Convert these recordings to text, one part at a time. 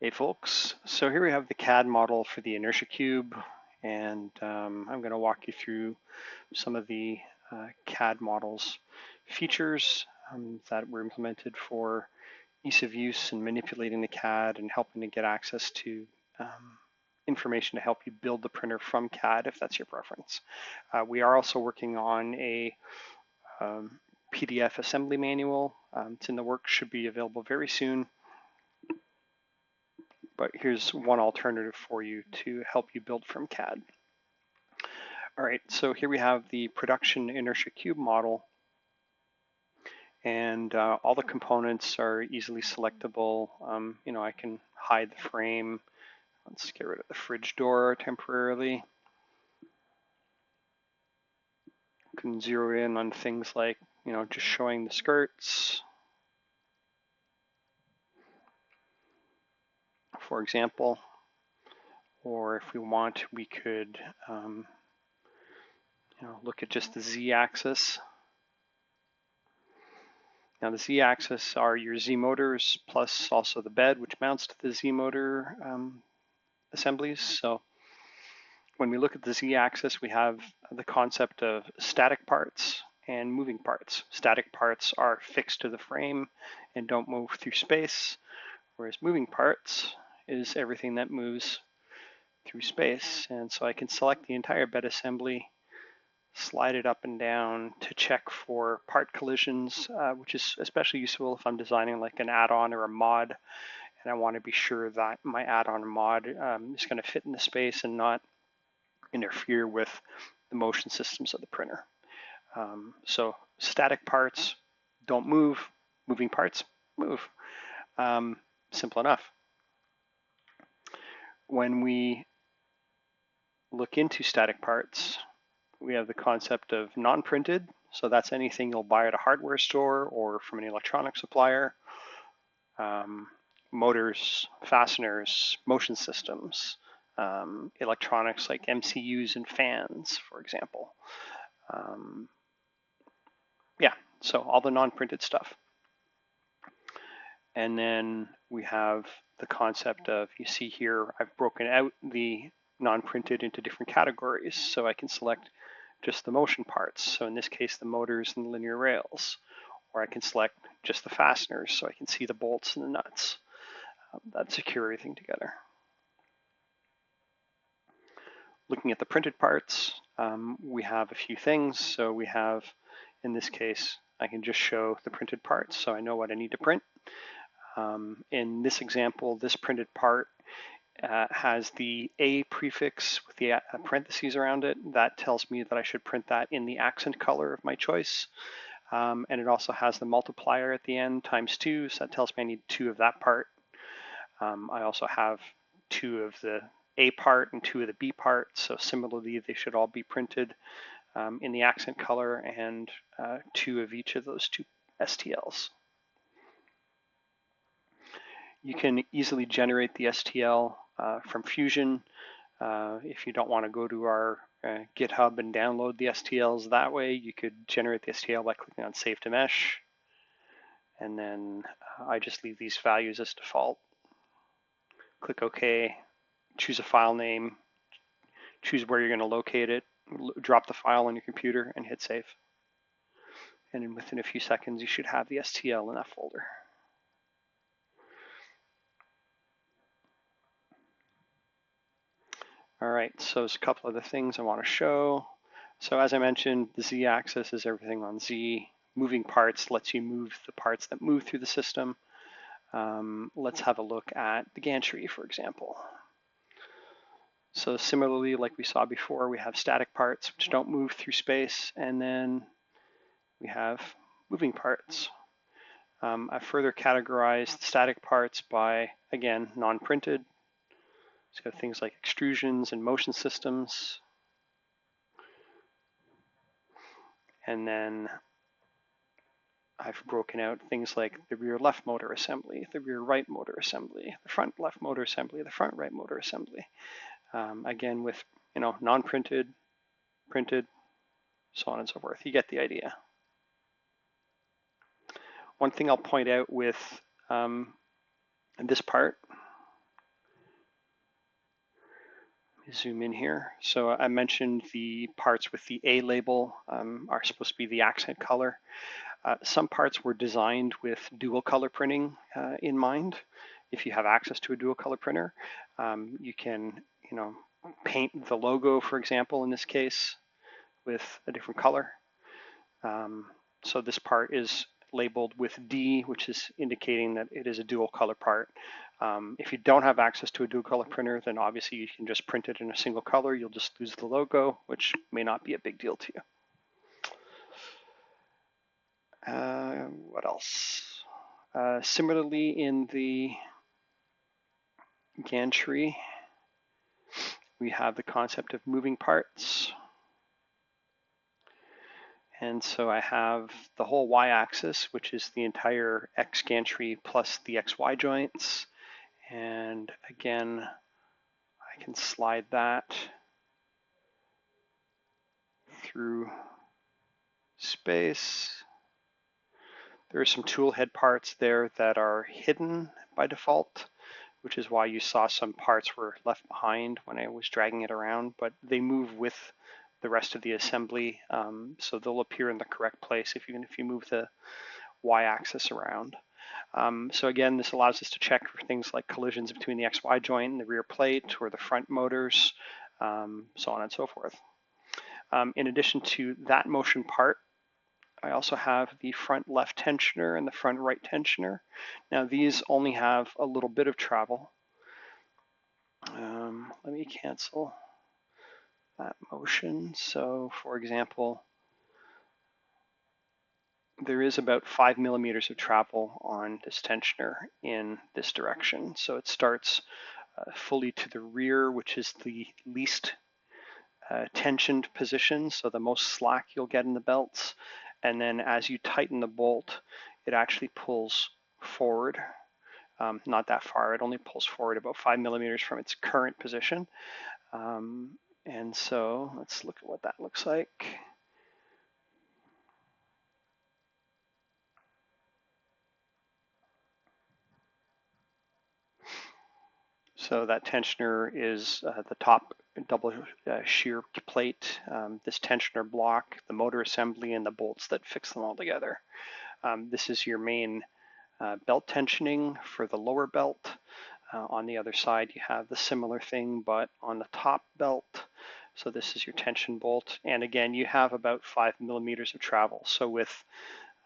Hey folks, so here we have the CAD model for the inertia cube, and I'm going to walk you through some of the CAD model's features that were implemented for ease of use in manipulating the CAD and helping to get access to information to help you build the printer from CAD if that's your preference. We are also working on a PDF assembly manual. It's in the works, should be available very soon. But here's one alternative for you to help you build from CAD. All right, so here we have the production inertia cube model, and all the components are easily selectable. I can hide the frame. Let's get rid of the fridge door temporarily. You can zero in on things like, just showing the skirts, for example. Or if we want, we could look at just the z-axis. Now the z-axis are your z-motors plus also the bed, which mounts to the z-motor assemblies. So when we look at the z-axis, we have the concept of static parts and moving parts. Static parts are fixed to the frame and don't move through space, whereas moving parts is everything that moves through space. And so I can select the entire bed assembly, slide it up and down to check for part collisions, which is especially useful if I'm designing like an add-on or a mod, and I want to be sure that my add-on mod is going to fit in the space and not interfere with the motion systems of the printer. So static parts don't move, moving parts move. Simple enough. When we look into static parts, we have the concept of non-printed. So that's anything you'll buy at a hardware store or from an electronic supplier. Motors, fasteners, motion systems, electronics like MCUs and fans, for example. So all the non-printed stuff. And then we have the concept of, you see here, I've broken out the non-printed into different categories. So I can select just the motion parts. So in this case, the motors and the linear rails. Or I can select just the fasteners so I can see the bolts and the nuts that secure everything together. Looking at the printed parts, we have a few things. So we have, in this case, I can just show the printed parts so I know what I need to print. In this example, this printed part has the A prefix with the parentheses around it. That tells me that I should print that in the accent color of my choice. And it also has the multiplier at the end, ×2, so that tells me I need 2 of that part. I also have 2 of the A part and 2 of the B part, so similarly they should all be printed in the accent color, and 2 of each of those 2 STLs. You can easily generate the STL from Fusion. If you don't want to go to our GitHub and download the STLs that way, you could generate the STL by clicking on Save to Mesh. And then I just leave these values as default. Click OK, choose a file name, choose where you're going to locate it, drop the file on your computer, and hit save. And then within a few seconds, you should have the STL in that folder. All right, so there's a couple other things I want to show. So as I mentioned, the Z-axis is everything on Z. Moving parts lets you move the parts that move through the system. Let's have a look at the gantry, for example. So similarly, like we saw before, we have static parts which don't move through space, and then we have moving parts. I've further categorized static parts by, again, non-printed. It's got things like extrusions and motion systems. And then I've broken out things like the rear left motor assembly, the rear right motor assembly, the front left motor assembly, the front right motor assembly. Again, with non-printed, printed, so on and so forth. You get the idea. One thing I'll point out with this part Zoom in here. So I mentioned the parts with the A label are supposed to be the accent color. Some parts were designed with dual color printing in mind. If you have access to a dual color printer, you can, paint the logo, for example, in this case, with a different color. So this part is labeled with D, which is indicating that it is a dual color part. If you don't have access to a dual color printer, then obviously you can just print it in a single color. You'll just lose the logo, which may not be a big deal to you. What else? Similarly, in the gantry, we have the concept of moving parts. And so I have the whole y-axis, which is the entire X gantry plus the XY joints. And again, I can slide that through space. There are some tool head parts there that are hidden by default, which is why you saw some parts were left behind when I was dragging it around, but they move with the rest of the assembly, so they'll appear in the correct place even if you move the y-axis around. So again, this allows us to check for things like collisions between the XY joint and the rear plate or the front motors, so on and so forth. In addition to that motion part, I also have the front left tensioner and the front right tensioner. Now these only have a little bit of travel. Let me cancel that motion. So for example, there is about 5 millimeters of travel on this tensioner in this direction. So it starts fully to the rear, which is the least tensioned position, so the most slack you'll get in the belts. And then as you tighten the bolt, it actually pulls forward, not that far. It only pulls forward about 5 millimeters from its current position. And so let's look at what that looks like. So that tensioner is the top double shear plate, this tensioner block, the motor assembly, and the bolts that fix them all together. This is your main belt tensioning for the lower belt. On the other side, you have the similar thing, but on the top belt. So this is your tension bolt. And again, you have about 5 millimeters of travel. So with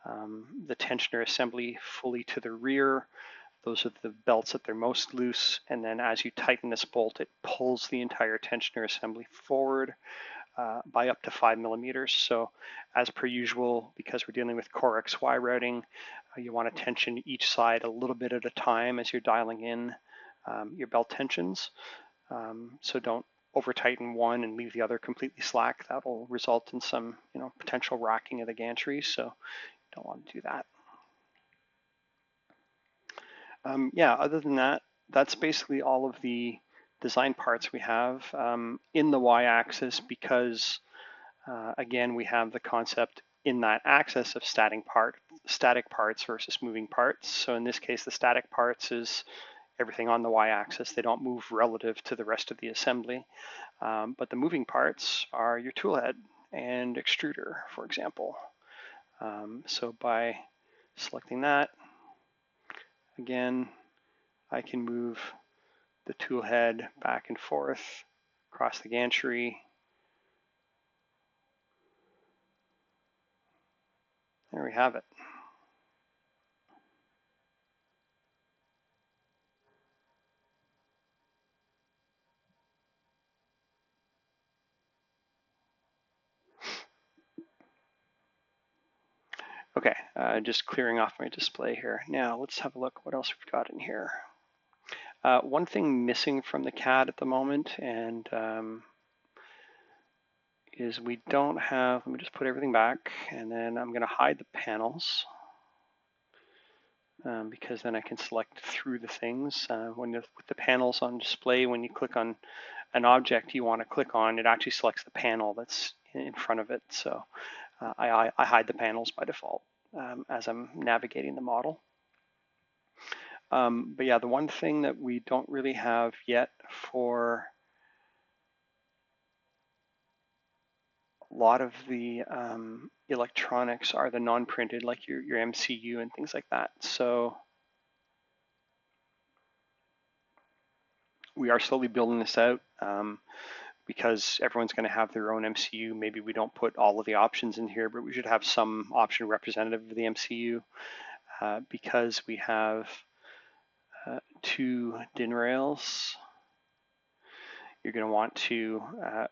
the tensioner assembly fully to the rear, those are the belts at their most loose. And then as you tighten this bolt, it pulls the entire tensioner assembly forward by up to 5 millimeters. So as per usual, because we're dealing with core XY routing, you want to tension each side a little bit at a time as you're dialing in your belt tensions. So don't over tighten one and leave the other completely slack. That will result in some potential racking of the gantry. So you don't want to do that. Yeah, other than that, that's basically all of the design parts we have in the y-axis, because again, we have the concept in that axis of static parts versus moving parts. So in this case, the static parts is everything on the y-axis. They don't move relative to the rest of the assembly. But the moving parts are your tool head and extruder, for example. So by selecting that, again, I can move the tool head back and forth across the gantry. There we have it. Okay, just clearing off my display here. Now let's have a look what else we've got in here. One thing missing from the CAD at the moment and is we don't have, let me just put everything back, and then I'm going to hide the panels because then I can select through the things. With the panels on display, when you click on an object you want to click on, it actually selects the panel that's in front of it. So I hide the panels by default as I'm navigating the model. But yeah, the one thing that we don't really have yet for lot of the electronics are the non-printed, like your MCU and things like that. So we are slowly building this out because everyone's going to have their own MCU. Maybe we don't put all of the options in here, but we should have some option representative of the MCU because we have 2 DIN rails. You're going to want to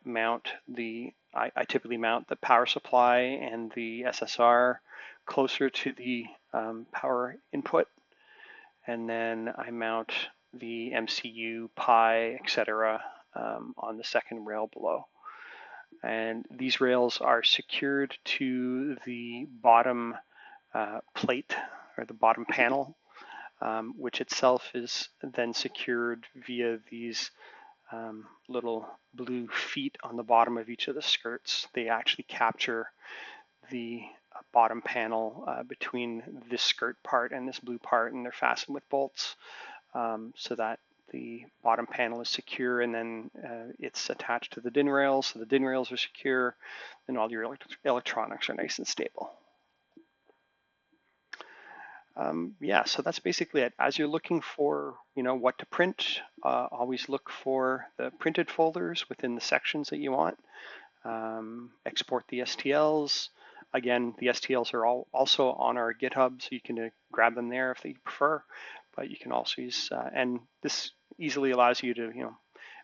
mount I typically mount the power supply and the SSR closer to the power input. And then I mount the MCU, PI, etc. On the second rail below. And these rails are secured to the bottom plate or the bottom panel, which itself is then secured via these little blue feet on the bottom of each of the skirts. They actually capture the bottom panel between this skirt part and this blue part, and they're fastened with bolts so that the bottom panel is secure, and then it's attached to the DIN rails, so the DIN rails are secure, and all your electronics are nice and stable. Yeah, so that's basically it. As you're looking for, what to print, always look for the printed folders within the sections that you want. Export the STLs. Again, the STLs are also on our GitHub, so you can grab them there if you prefer. But you can also use, and this easily allows you to,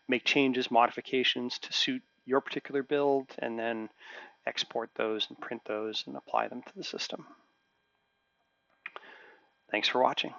make changes, modifications to suit your particular build, and then export those and print those and apply them to the system. Thanks for watching.